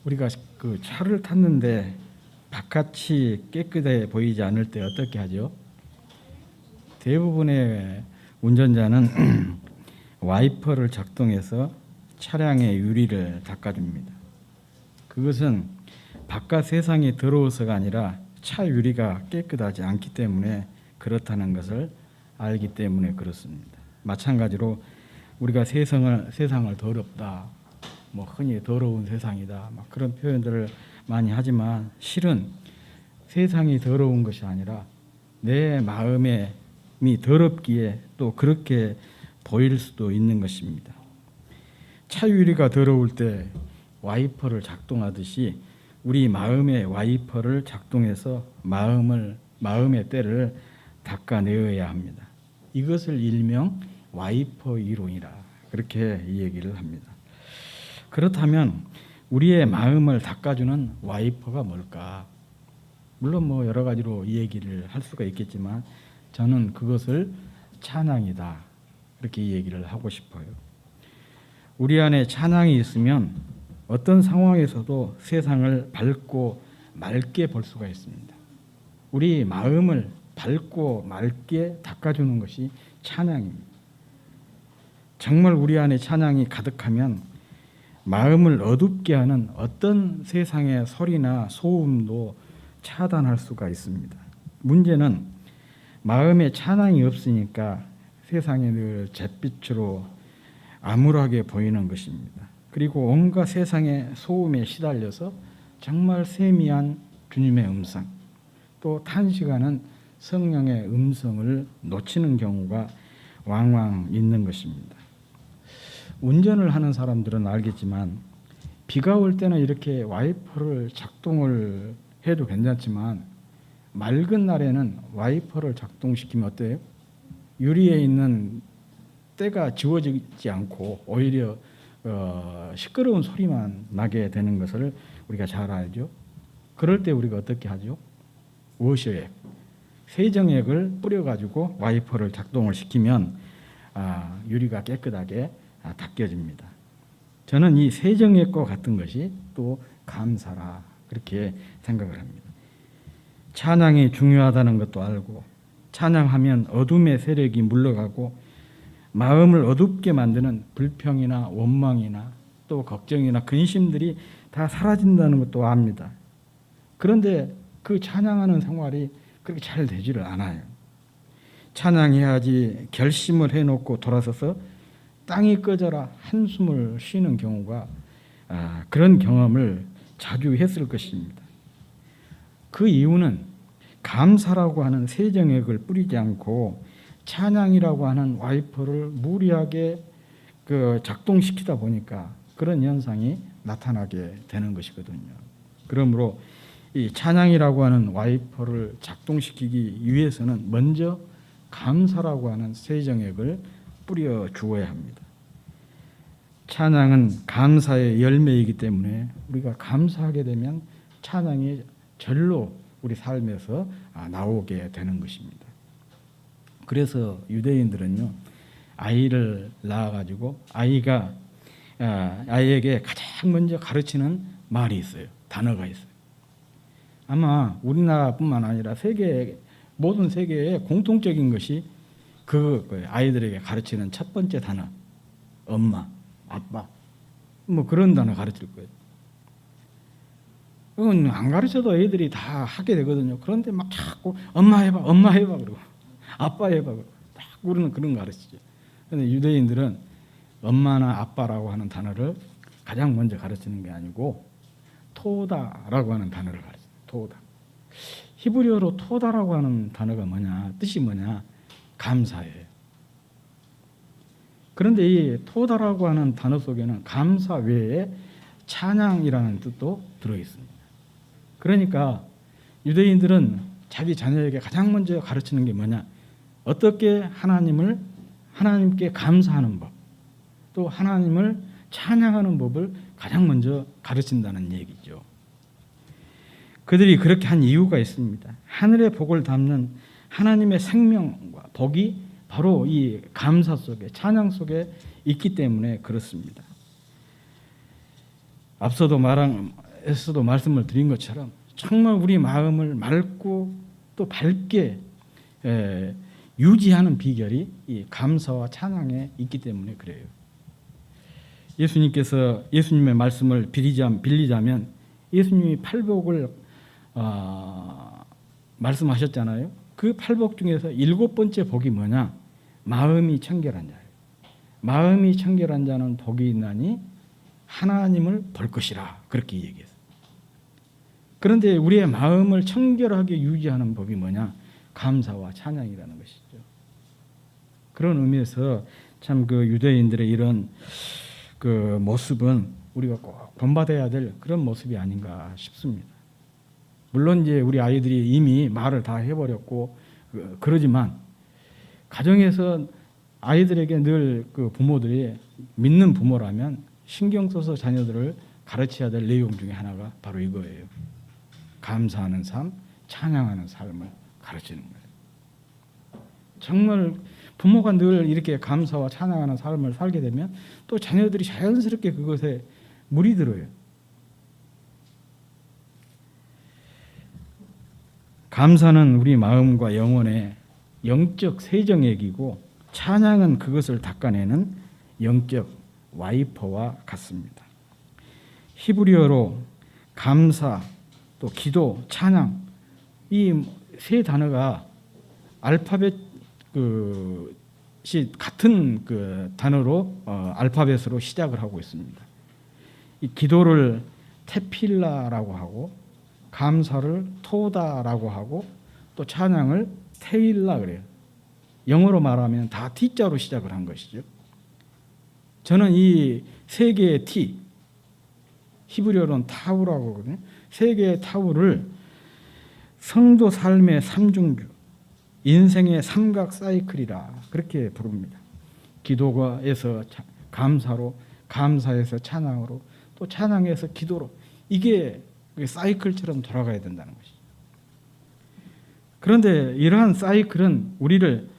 우리가 그 차를 탔는데 바깥이 깨끗해 보이지 않을 때 어떻게 하죠? 대부분의 운전자는 와이퍼를 작동해서 차량의 유리를 닦아줍니다. 그것은 바깥 세상이 더러워서가 아니라 차 유리가 깨끗하지 않기 때문에 그렇다는 것을 알기 때문에 그렇습니다. 마찬가지로 우리가 세상을 더럽다, 뭐 흔히 더러운 세상이다, 막 그런 표현들을 많이 하지만 실은 세상이 더러운 것이 아니라 내 마음이 더럽기에 또 그렇게 보일 수도 있는 것입니다. 차 유리가 더러울 때 와이퍼를 작동하듯이 우리 마음의 와이퍼를 작동해서 마음의 때를 닦아내어야 합니다. 이것을 일명 와이퍼 이론이라 그렇게 얘기를 합니다. 그렇다면 우리의 마음을 닦아주는 와이퍼가 뭘까? 물론 뭐 여러 가지로 이 얘기를 할 수가 있겠지만 저는 그것을 찬양이다 그렇게 얘기를 하고 싶어요. 우리 안에 찬양이 있으면 어떤 상황에서도 세상을 밝고 맑게 볼 수가 있습니다. 우리 마음을 밝고 맑게 닦아주는 것이 찬양입니다. 정말 우리 안에 찬양이 가득하면 마음을 어둡게 하는 어떤 세상의 소리나 소음도 차단할 수가 있습니다. 문제는 마음에 찬양이 없으니까 세상이 늘 잿빛으로 암울하게 보이는 것입니다. 그리고 온갖 세상의 소음에 시달려서 정말 세미한 주님의 음성, 또 탄식하는 성령의 음성을 놓치는 경우가 왕왕 있는 것입니다. 운전을 하는 사람들은 알겠지만 비가 올 때는 이렇게 와이퍼를 작동을 해도 괜찮지만 맑은 날에는 와이퍼를 작동시키면 어때요? 유리에 있는 때가 지워지지 않고 오히려 시끄러운 소리만 나게 되는 것을 우리가 잘 알죠. 그럴 때 우리가 어떻게 하죠? 워셔액, 세정액을 뿌려가지고 와이퍼를 작동을 시키면 유리가 깨끗하게 닦여집니다. 저는 이 세정액과 같은 것이 또 감사라 그렇게 생각을 합니다. 찬양이 중요하다는 것도 알고 찬양하면 어둠의 세력이 물러가고 마음을 어둡게 만드는 불평이나 원망이나 또 걱정이나 근심들이 다 사라진다는 것도 압니다. 그런데 그 찬양하는 생활이 그렇게 잘 되지를 않아요. 찬양해야지 결심을 해놓고 돌아서서 땅이 꺼져라 한숨을 쉬는 경우가 그런 경험을 자주 했을 것입니다. 그 이유는 감사라고 하는 세정액을 뿌리지 않고 찬양이라고 하는 와이퍼를 무리하게 작동시키다 보니까 그런 현상이 나타나게 되는 것이거든요. 그러므로 이 찬양이라고 하는 와이퍼를 작동시키기 위해서는 먼저 감사라고 하는 세정액을 뿌려 주어야 합니다. 찬양은 감사의 열매이기 때문에 우리가 감사하게 되면 찬양이 절로 우리 삶에서 나오게 되는 것입니다. 그래서 유대인들은요, 아이를 낳아가지고 아이에게 가장 먼저 가르치는 말이 있어요. 단어가 있어요. 아마 우리나라뿐만 아니라 모든 세계에 공통적인 것이 그거예요. 아이들에게 가르치는 첫 번째 단어, 엄마, 아빠, 뭐 그런 단어 가르칠 거예요. 그건 안 가르쳐도 애들이 다 하게 되거든요. 그런데 막 자꾸 엄마 해봐 그러고 아빠 해봐 그러고 딱 우리는 그런 거 가르치죠. 그런데 유대인들은 엄마나 아빠라고 하는 단어를 가장 먼저 가르치는 게 아니고 토다라고 하는 단어를 가르쳐요. 토다. 히브리어로 토다라고 하는 단어가 뭐냐, 뜻이 뭐냐, 감사예요. 그런데 이 토다라고 하는 단어 속에는 감사 외에 찬양이라는 뜻도 들어있습니다. 그러니까 유대인들은 자기 자녀에게 가장 먼저 가르치는 게 뭐냐, 어떻게 하나님께 감사하는 법, 또 하나님을 찬양하는 법을 가장 먼저 가르친다는 얘기죠. 그들이 그렇게 한 이유가 있습니다. 하늘의 복을 담는 하나님의 생명과 복이 바로 이 감사 속에, 찬양 속에 있기 때문에 그렇습니다. 앞서도 에서도 말씀을 드린 것처럼 정말 우리 마음을 맑고 또 밝게 유지하는 비결이 이 감사와 찬양에 있기 때문에 그래요. 예수님께서 예수님의 말씀을 빌리자면 예수님이 팔복을 말씀하셨잖아요. 그 팔복 중에서 7번째 복이 뭐냐? 마음이 청결한 자예요. 마음이 청결한 자는 복이 있나니 하나님을 볼 것이라 그렇게 얘기했어요. 그런데 우리의 마음을 청결하게 유지하는 법이 뭐냐? 감사와 찬양이라는 것이죠. 그런 의미에서 참 그 유대인들의 이런 그 모습은 우리가 꼭 본받아야 될 그런 모습이 아닌가 싶습니다. 물론 이제 우리 아이들이 이미 말을 다 해버렸고 그러지만 가정에서 아이들에게 늘 그 부모들이 믿는 부모라면 신경 써서 자녀들을 가르쳐야 될 내용 중에 하나가 바로 이거예요. 감사하는 삶, 찬양하는 삶을 가르치는 거예요. 정말 부모가 늘 이렇게 감사와 찬양하는 삶을 살게 되면 또 자녀들이 자연스럽게 그것에 물이 들어요. 감사는 우리 마음과 영혼의 영적 세정액이고 찬양은 그것을 닦아내는 영적 와이퍼와 같습니다. 히브리어로 감사, 또 기도, 찬양 이 세 단어가 알파벳이 같은 그 단어로 알파벳으로 시작을 하고 있습니다. 이 기도를 테필라라고 하고 감사를 토다라고 하고 또 찬양을 테일라 그래요. 영어로 말하면 다 T자로 시작을 한 것이죠. 저는 이 세 개의 T, 히브리어로는 타우라고 하거든요. 세 개의 타우를 성도 삶의 삼중주, 인생의 삼각 사이클이라 그렇게 부릅니다. 기도에서 감사로, 감사에서 찬양으로, 또 찬양에서 기도로 이게 사이클처럼 돌아가야 된다는 것이죠. 그런데 이러한 사이클은 우리를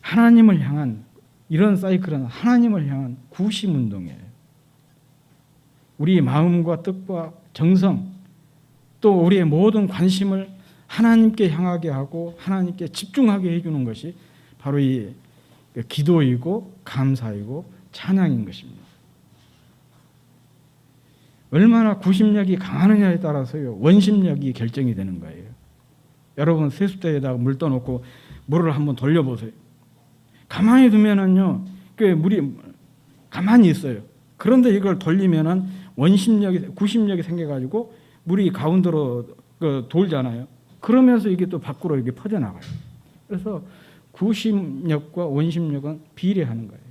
하나님을 향한 이런 사이클은 하나님을 향한 구심 운동이에요. 우리 마음과 뜻과 정성 또 우리의 모든 관심을 하나님께 향하게 하고 하나님께 집중하게 해주는 것이 바로 이 기도이고 감사이고 찬양인 것입니다. 얼마나 구심력이 강하느냐에 따라서요 원심력이 결정이 되는 거예요. 여러분 세숫대에다가 물 떠놓고 물을 한번 돌려보세요. 가만히 두면은요 그 물이 가만히 있어요. 그런데 이걸 돌리면은 구심력이 생겨가지고 물이 가운데로 돌잖아요. 그러면서 이게 또 밖으로 이렇게 퍼져나가요. 그래서 구심력과 원심력은 비례하는 거예요.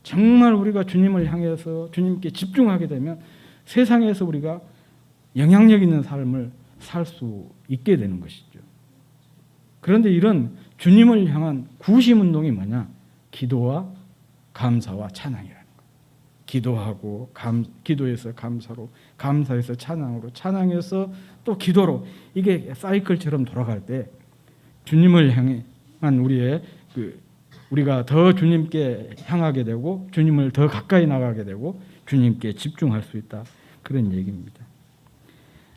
정말 우리가 주님을 향해서 주님께 집중하게 되면 세상에서 우리가 영향력 있는 삶을 살 수 있게 되는 것이죠. 그런데 이런 주님을 향한 구심 운동이 뭐냐? 기도와 감사와 찬양이라는 거예요. 기도하고 기도에서 감사로, 감사에서 찬양으로, 찬양에서 또 기도로 이게 사이클처럼 돌아갈 때 주님을 향한 우리가 더 주님께 향하게 되고 주님을 더 가까이 나가게 되고 주님께 집중할 수 있다. 그런 얘기입니다.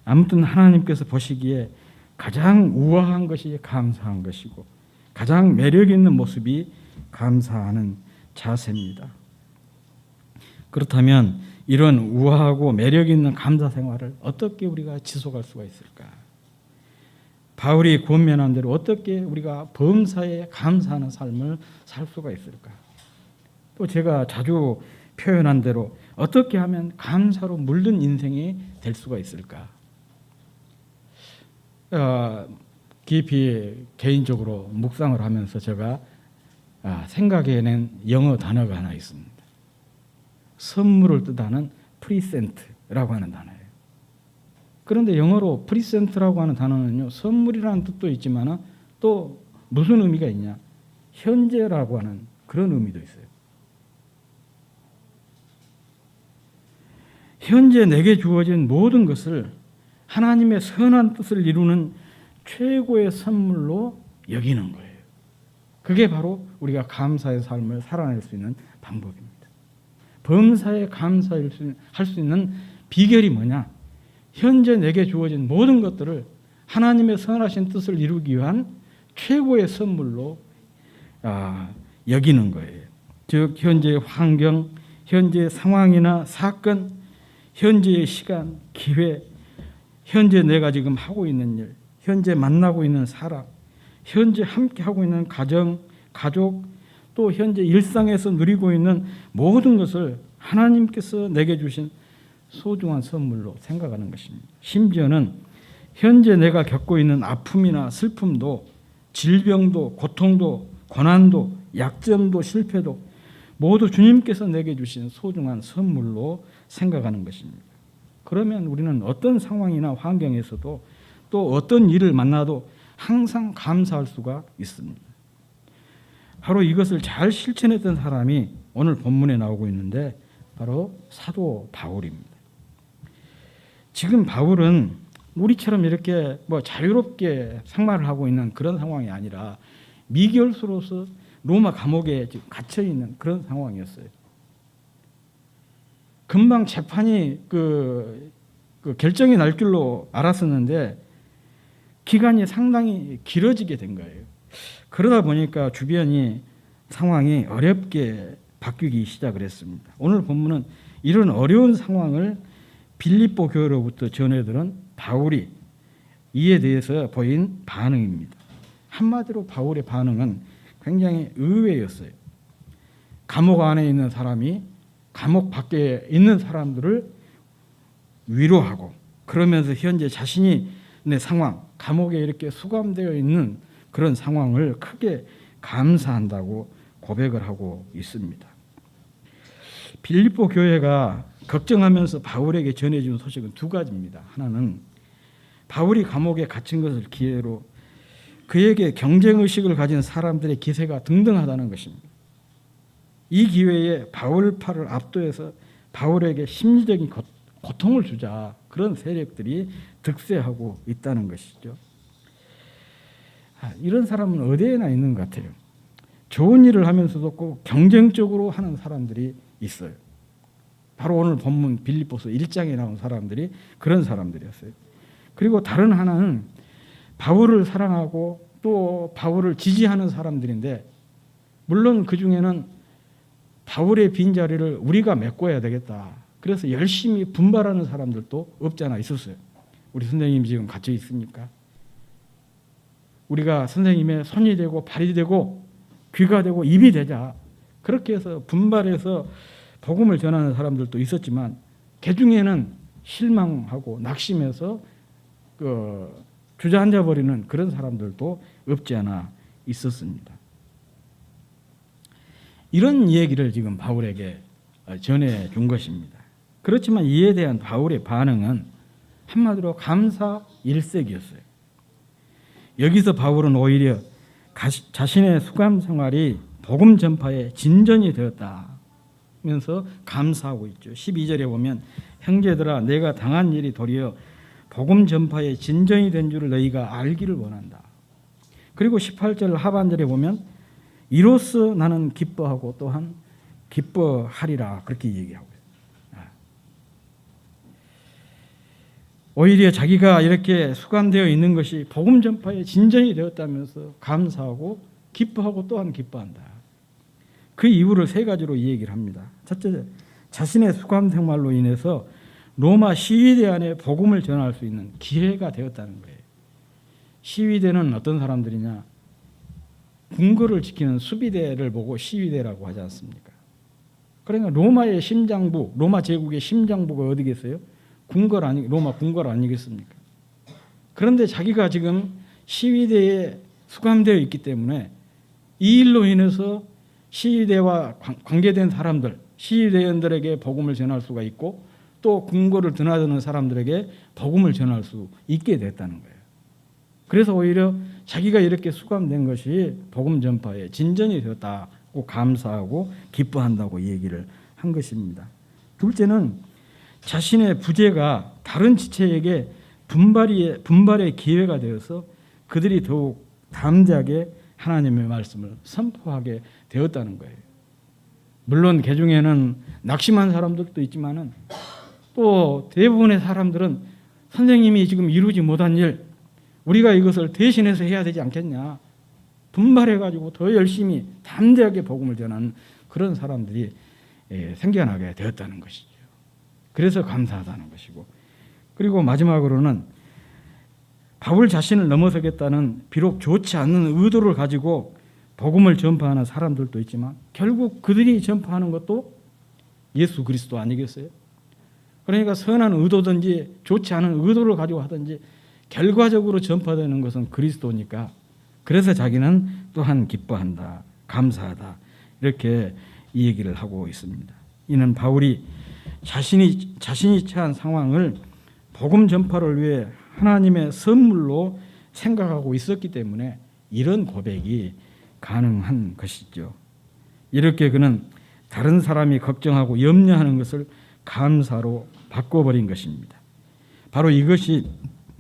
아무튼 하나님께서 보시기에 가장 우아한 것이 감사한 것이고 가장 매력 있는 모습이 감사하는 자세입니다. 그렇다면 이런 우아하고 매력 있는 감사 생활을 어떻게 우리가 지속할 수가 있을까? 바울이 권면한 대로 어떻게 우리가 범사에 감사하는 삶을 살 수가 있을까? 또 제가 자주 표현한 대로 어떻게 하면 감사로 물든 인생이 될 수가 있을까? 깊이 개인적으로 묵상을 하면서 제가 생각해낸 영어 단어가 하나 있습니다. 선물을 뜻하는 프리센트라고 하는 단어예요. 그런데 영어로 프리센트라고 하는 단어는요, 선물이라는 뜻도 있지만 또 무슨 의미가 있냐? 현재라고 하는 그런 의미도 있어요. 현재 내게 주어진 모든 것을 하나님의 선한 뜻을 이루는 최고의 선물로 여기는 거예요. 그게 바로 우리가 감사의 삶을 살아낼 수 있는 방법입니다. 범사에 감사할 수 있는 비결이 뭐냐? 현재 내게 주어진 모든 것들을 하나님의 선하신 뜻을 이루기 위한 최고의 선물로 여기는 거예요. 즉 현재의 환경, 현재의 상황이나 사건, 현재의 시간, 기회, 현재 내가 지금 하고 있는 일, 현재 만나고 있는 사람, 현재 함께 하고 있는 가정, 가족, 또 현재 일상에서 누리고 있는 모든 것을 하나님께서 내게 주신 소중한 선물로 생각하는 것입니다. 심지어는 현재 내가 겪고 있는 아픔이나 슬픔도, 질병도, 고통도, 고난도, 약점도, 실패도 모두 주님께서 내게 주신 소중한 선물로 생각하는 것입니다. 그러면 우리는 어떤 상황이나 환경에서도 또 어떤 일을 만나도 항상 감사할 수가 있습니다. 바로 이것을 잘 실천했던 사람이 오늘 본문에 나오고 있는데 바로 사도 바울입니다. 지금 바울은 우리처럼 이렇게 자유롭게 생활을 하고 있는 그런 상황이 아니라 미결수로서 로마 감옥에 지금 갇혀 있는 그런 상황이었어요. 금방 재판이 그 결정이 날 줄로 알았었는데 기간이 상당히 길어지게 된 거예요. 그러다 보니까 주변이 상황이 어렵게 바뀌기 시작을 했습니다. 오늘 본문은 이런 어려운 상황을 빌립보 교회로부터 전해들은 바울이 이에 대해서 보인 반응입니다. 한마디로 바울의 반응은 굉장히 의외였어요. 감옥 안에 있는 사람이 감옥 밖에 있는 사람들을 위로하고 그러면서 현재 자신이 내 상황, 감옥에 이렇게 수감되어 있는 그런 상황을 크게 감사한다고 고백을 하고 있습니다. 빌립보 교회가 걱정하면서 바울에게 전해준 소식은 두 가지입니다. 하나는 바울이 감옥에 갇힌 것을 기회로 그에게 경쟁의식을 가진 사람들의 기세가 등등하다는 것입니다. 이 기회에 바울파를 압도해서 바울에게 심리적인 고통을 주자 그런 세력들이 득세하고 있다는 것이죠. 이런 사람은 어디에나 있는 것 같아요. 좋은 일을 하면서도 꼭 경쟁적으로 하는 사람들이 있어요. 바로 오늘 본문 빌립보서 1장에 나온 사람들이 그런 사람들이었어요. 그리고 다른 하나는 바울을 사랑하고 또 바울을 지지하는 사람들인데 물론 그 중에는 바울의 빈자리를 우리가 메꿔야 되겠다. 그래서 열심히 분발하는 사람들도 없잖아 있었어요. 우리 선생님이 지금 갇혀 있으니까 우리가 선생님의 손이 되고 발이 되고 귀가 되고 입이 되자. 그렇게 해서 분발해서 복음을 전하는 사람들도 있었지만 그 중에는 실망하고 낙심해서 주저앉아 버리는 그런 사람들도 없지 않아 있었습니다. 이런 얘기를 지금 바울에게 전해 준 것입니다. 그렇지만 이에 대한 바울의 반응은 한마디로 감사 일색이었어요. 여기서 바울은 오히려 자신의 수감 생활이 복음 전파에 진전이 되었다면서 감사하고 있죠. 12절에 보면 형제들아 내가 당한 일이 도리어 복음 전파에 진전이 된 줄을 너희가 알기를 원한다. 그리고 18절 하반절에 보면 이로써 나는 기뻐하고 또한 기뻐하리라 그렇게 얘기하고 있어요. 오히려 자기가 이렇게 수감되어 있는 것이 복음 전파에 진전이 되었다면서 감사하고 기뻐하고 또한 기뻐한다. 그 이유를 세 가지로 얘기를 합니다. 첫째, 자신의 수감 생활로 인해서 로마 시위대 안에 복음을 전할 수 있는 기회가 되었다는 거예요. 시위대는 어떤 사람들이냐? 궁궐을 지키는 수비대를 보고 시위대라고 하지 않습니까? 그러니까 로마의 심장부, 로마 제국의 심장부가 어디겠어요? 로마 궁궐 아니겠습니까? 그런데 자기가 지금 시위대에 수감되어 있기 때문에 이 일로 인해서 시위대와 관계된 사람들, 시위대원들에게 복음을 전할 수가 있고 또 궁궐을 드나드는 사람들에게 복음을 전할 수 있게 됐다는 거예요. 그래서 오히려 자기가 이렇게 수감된 것이 복음 전파에 진전이 되었다고 감사하고 기뻐한다고 얘기를 한 것입니다. 둘째는 자신의 부재가 다른 지체에게 분발의 기회가 되어서 그들이 더욱 담대하게 하나님의 말씀을 선포하게 되었다는 거예요. 물론 그 중에는 낙심한 사람들도 있지만은 또 대부분의 사람들은 선생님이 지금 이루지 못한 일, 우리가 이것을 대신해서 해야 되지 않겠냐. 분발해가지고 더 열심히 담대하게 복음을 전하는 그런 사람들이 생겨나게 되었다는 것이죠. 그래서 감사하다는 것이고, 그리고 마지막으로는 바울 자신을 넘어서겠다는 비록 좋지 않은 의도를 가지고 복음을 전파하는 사람들도 있지만 결국 그들이 전파하는 것도 예수 그리스도 아니겠어요? 그러니까 선한 의도든지 좋지 않은 의도를 가지고 하든지 결과적으로 전파되는 것은 그리스도니까, 그래서 자기는 또한 기뻐한다, 감사하다, 이렇게 이 얘기를 하고 있습니다. 이는 바울이 자신이 처한 상황을 복음 전파를 위해 하나님의 선물로 생각하고 있었기 때문에 이런 고백이 가능한 것이죠. 이렇게 그는 다른 사람이 걱정하고 염려하는 것을 감사로 바꿔버린 것입니다. 바로 이것이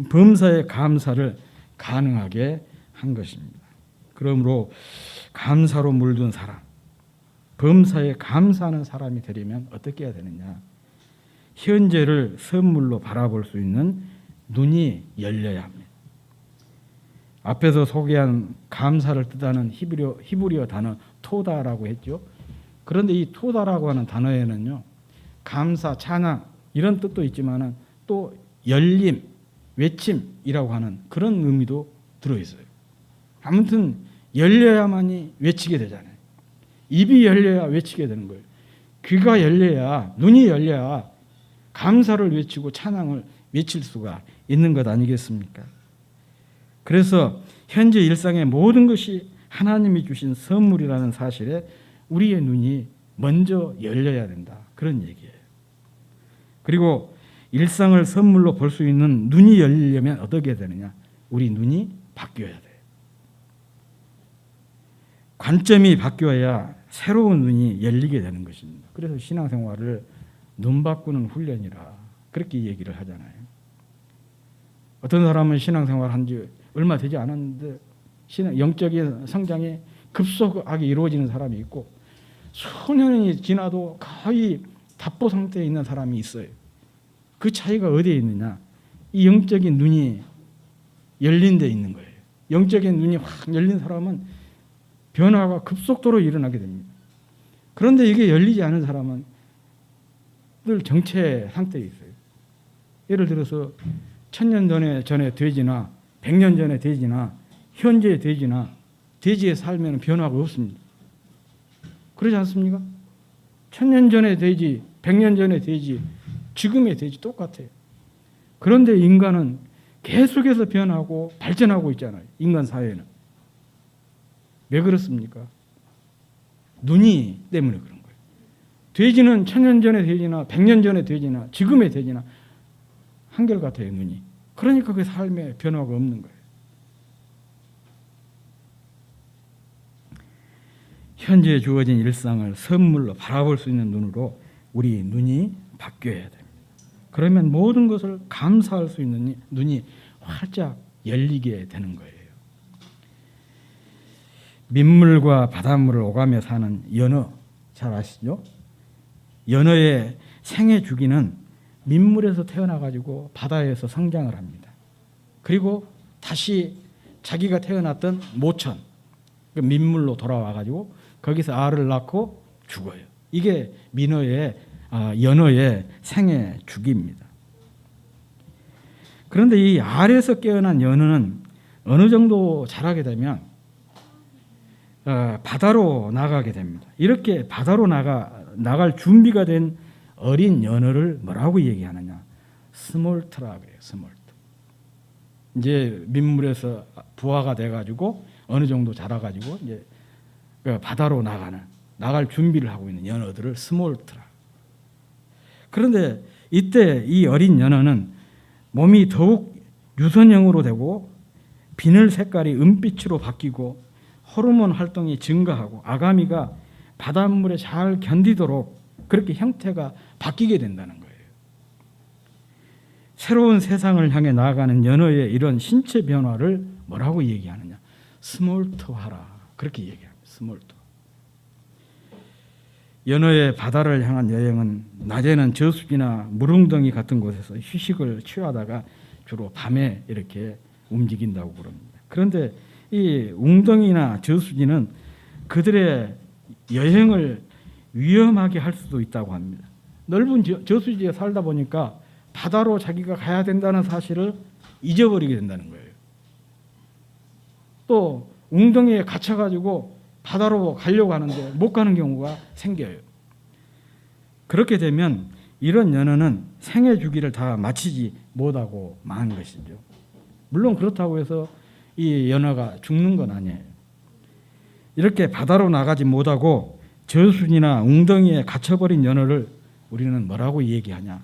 범사의 감사를 가능하게 한 것입니다. 그러므로 감사로 물든 사람, 범사에 감사하는 사람이 되려면 어떻게 해야 되느냐? 현재를 선물로 바라볼 수 있는 눈이 열려야 합니다. 앞에서 소개한 감사를 뜻하는 히브리어 단어 토다라고 했죠. 그런데 이 토다라고 하는 단어에는요, 감사, 찬양 이런 뜻도 있지만은 또 열림, 외침이라고 하는 그런 의미도 들어있어요. 아무튼 열려야만이 외치게 되잖아요. 입이 열려야 외치게 되는 거예요. 귀가 열려야, 눈이 열려야 감사를 외치고 찬양을 외칠 수가 있는 것 아니겠습니까? 그래서 현재 일상의 모든 것이 하나님이 주신 선물이라는 사실에 우리의 눈이 먼저 열려야 된다, 그런 얘기예요. 그리고 일상을 선물로 볼 수 있는 눈이 열리려면 어떻게 되느냐? 우리 눈이 바뀌어야 돼요. 관점이 바뀌어야 새로운 눈이 열리게 되는 것입니다. 그래서 신앙생활을 눈 바꾸는 훈련이라 그렇게 얘기를 하잖아요. 어떤 사람은 신앙생활 한 지 얼마 되지 않았는데 영적인 성장이 급속하게 이루어지는 사람이 있고, 수년이 지나도 거의 답보 상태에 있는 사람이 있어요. 그 차이가 어디에 있느냐? 이 영적인 눈이 열린 데 있는 거예요. 영적인 눈이 확 열린 사람은 변화가 급속도로 일어나게 됩니다. 그런데 이게 열리지 않은 사람은 늘 정체 상태에 있어요. 예를 들어서 1000년 전에 돼지나 100년 전에 돼지나 현재의 돼지나 돼지의 삶에는 변화가 없습니다. 그러지 않습니까? 1000년 전의 돼지, 100년 전의 돼지, 지금의 돼지 똑같아요. 그런데 인간은 계속해서 변하고 발전하고 있잖아요. 인간 사회는. 왜 그렇습니까? 눈이 때문에 그런 거예요. 돼지는 1000년 전의 돼지나 100년 전의 돼지나 지금의 돼지나 한결같아요, 눈이. 그러니까 그 삶에 변화가 없는 거예요. 현재 주어진 일상을 선물로 바라볼 수 있는 눈으로 우리 눈이 바뀌어야 됩니다. 그러면 모든 것을 감사할 수 있는 눈이 활짝 열리게 되는 거예요. 민물과 바닷물을 오가며 사는 연어, 잘 아시죠? 연어의 생애 주기는 민물에서 태어나가지고 바다에서 성장을 합니다. 그리고 다시 자기가 태어났던 모천, 그 민물로 돌아와가지고 거기서 알을 낳고 죽어요. 이게 연어의 생애 주기입니다. 그런데 이 알에서 깨어난 연어는 어느 정도 자라게 되면 바다로 나가게 됩니다. 이렇게 바다로 나갈 준비가 된 어린 연어를 뭐라고 얘기하느냐? 스몰트라 그래요. 스몰트. 이제 민물에서 부화가 돼가지고 어느 정도 자라가지고 이제 바다로 나갈 준비를 하고 있는 연어들을 스몰트라. 그런데 이때 이 어린 연어는 몸이 더욱 유선형으로 되고 비늘 색깔이 은빛으로 바뀌고 호르몬 활동이 증가하고 아가미가 바닷물에 잘 견디도록 그렇게 형태가 바뀌게 된다는 거예요. 새로운 세상을 향해 나아가는 연어의 이런 신체 변화를 뭐라고 얘기하느냐? 스몰트화라, 그렇게 얘기합니다. 스몰트. 연어의 바다를 향한 여행은 낮에는 저수지나 물웅덩이 같은 곳에서 휴식을 취하다가 주로 밤에 이렇게 움직인다고 그럽니다. 그런데 이 웅덩이나 저수지는 그들의 여행을 위험하게 할 수도 있다고 합니다. 넓은 저수지에 살다 보니까 바다로 자기가 가야 된다는 사실을 잊어버리게 된다는 거예요. 또 웅덩이에 갇혀가지고 바다로 가려고 하는데 못 가는 경우가 생겨요. 그렇게 되면 이런 연어는 생애 주기를 다 마치지 못하고 망한 것이죠. 물론 그렇다고 해서 이 연어가 죽는 건 아니에요. 이렇게 바다로 나가지 못하고 저수지나 웅덩이에 갇혀버린 연어를 우리는 뭐라고 얘기하냐?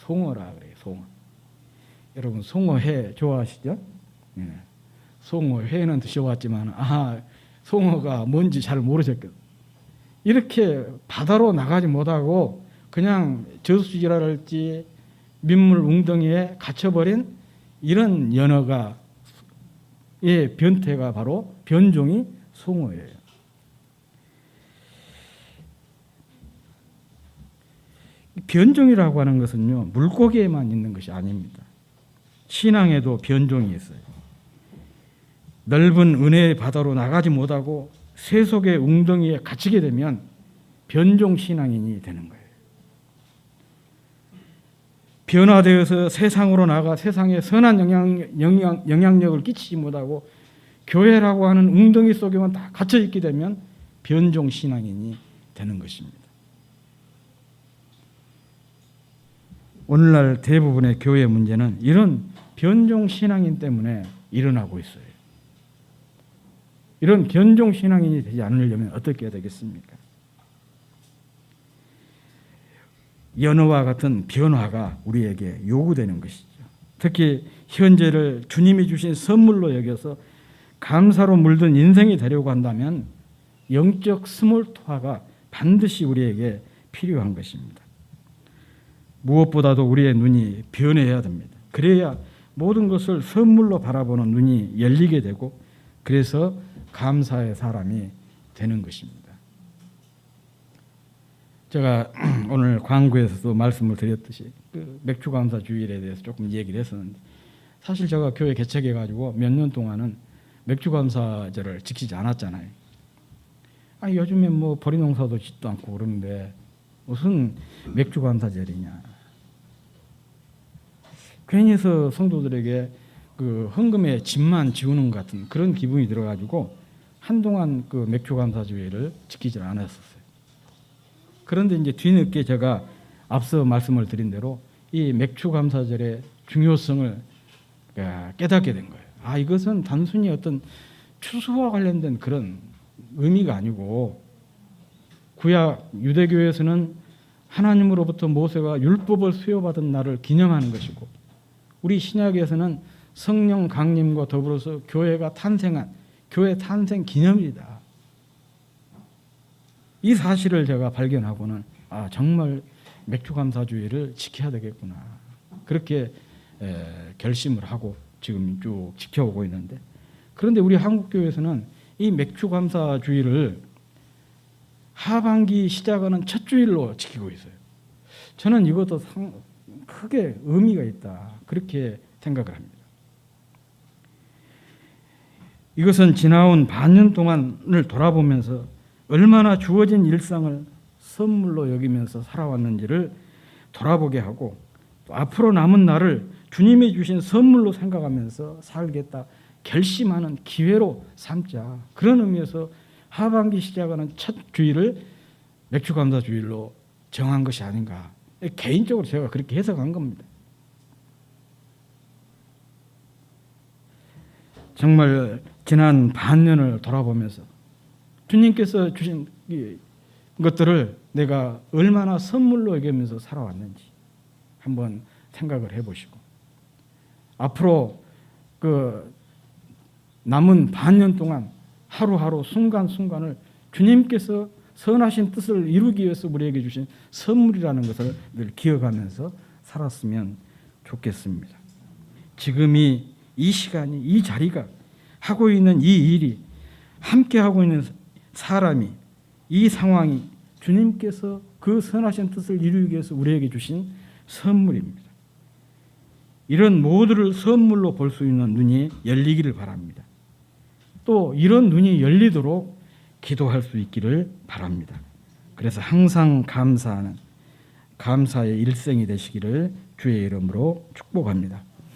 송어라 그래요. 송어. 여러분 송어회 좋아하시죠? 예. 송어회는 드셔봤지만 송어가 뭔지 잘 모르셨겠어요. 이렇게 바다로 나가지 못하고 그냥 저수지랄지 민물 웅덩이에 갇혀버린 이런 연어가 변태가 바로 변종이 송어예요. 변종이라고 하는 것은요, 물고기에만 있는 것이 아닙니다. 신앙에도 변종이 있어요. 넓은 은혜의 바다로 나가지 못하고 세속의 웅덩이에 갇히게 되면 변종 신앙인이 되는 거예요. 변화되어서 세상으로 나가 세상에 선한 영향력을 끼치지 못하고 교회라고 하는 웅덩이 속에만 다 갇혀 있게 되면 변종 신앙인이 되는 것입니다. 오늘날 대부분의 교회 문제는 이런 변종 신앙인 때문에 일어나고 있어요. 이런 변종 신앙인이 되지 않으려면 어떻게 해야 되겠습니까? 연어와 같은 변화가 우리에게 요구되는 것이죠. 특히 현재를 주님이 주신 선물로 여겨서 감사로 물든 인생이 되려고 한다면 영적 스몰토화가 반드시 우리에게 필요한 것입니다. 무엇보다도 우리의 눈이 변해야 됩니다. 그래야 모든 것을 선물로 바라보는 눈이 열리게 되고 그래서 감사의 사람이 되는 것입니다. 제가 오늘 광고에서도 말씀을 드렸듯이 그 맥주감사 주일에 대해서 조금 얘기를 했었는데 사실 제가 교회 개척해가지고 몇 년 동안은 맥주감사절을 지키지 않았잖아요. 요즘에 뭐 보리농사도 짓도 않고 그러는데 무슨 맥주감사절이냐. 괜히 해서 성도들에게 그 헌금의 짐만 지우는 것 같은 그런 기분이 들어가지고 한동안 그 맥주감사주일을 지키지 않았었어요. 그런데 이제 뒤늦게 제가 앞서 말씀을 드린 대로 이 맥주감사절의 중요성을 깨닫게 된 거예요. 이것은 단순히 어떤 추수와 관련된 그런 의미가 아니고 구약 유대교에서는 하나님으로부터 모세가 율법을 수여받은 날을 기념하는 것이고 우리 신약에서는 성령 강림과 더불어서 교회가 탄생한 교회 탄생 기념일이다. 이 사실을 제가 발견하고는 정말 맥주감사주의를 지켜야 되겠구나. 그렇게 결심을 하고 지금 쭉 지켜오고 있는데 그런데 우리 한국교회에서는 이 맥주감사주의를 하반기 시작하는 첫 주일로 지키고 있어요. 저는 이것도 크게 의미가 있다. 그렇게 생각을 합니다. 이것은 지나온 반년 동안을 돌아보면서 얼마나 주어진 일상을 선물로 여기면서 살아왔는지를 돌아보게 하고 또 앞으로 남은 날을 주님이 주신 선물로 생각하면서 살겠다 결심하는 기회로 삼자. 그런 의미에서 하반기 시작하는 첫 주일을 맥주감사주일로 정한 것이 아닌가. 개인적으로 제가 그렇게 해석한 겁니다. 정말 지난 반년을 돌아보면서 주님께서 주신 것들을 내가 얼마나 선물로 여기면서 살아왔는지 한번 생각을 해보시고 앞으로 그 남은 반년 동안 하루하루 순간순간을 주님께서 선하신 뜻을 이루기 위해서 우리에게 주신 선물이라는 것을 늘 기억하면서 살았으면 좋겠습니다. 지금이 이 시간이 이 자리가 하고 있는 이 일이 함께 하고 있는 사람이 이 상황이 주님께서 그 선하신 뜻을 이루기 위해서 우리에게 주신 선물입니다. 이런 모두를 선물로 볼 수 있는 눈이 열리기를 바랍니다. 또 이런 눈이 열리도록 기도할 수 있기를 바랍니다. 그래서 항상 감사하는 감사의 일생이 되시기를 주의 이름으로 축복합니다.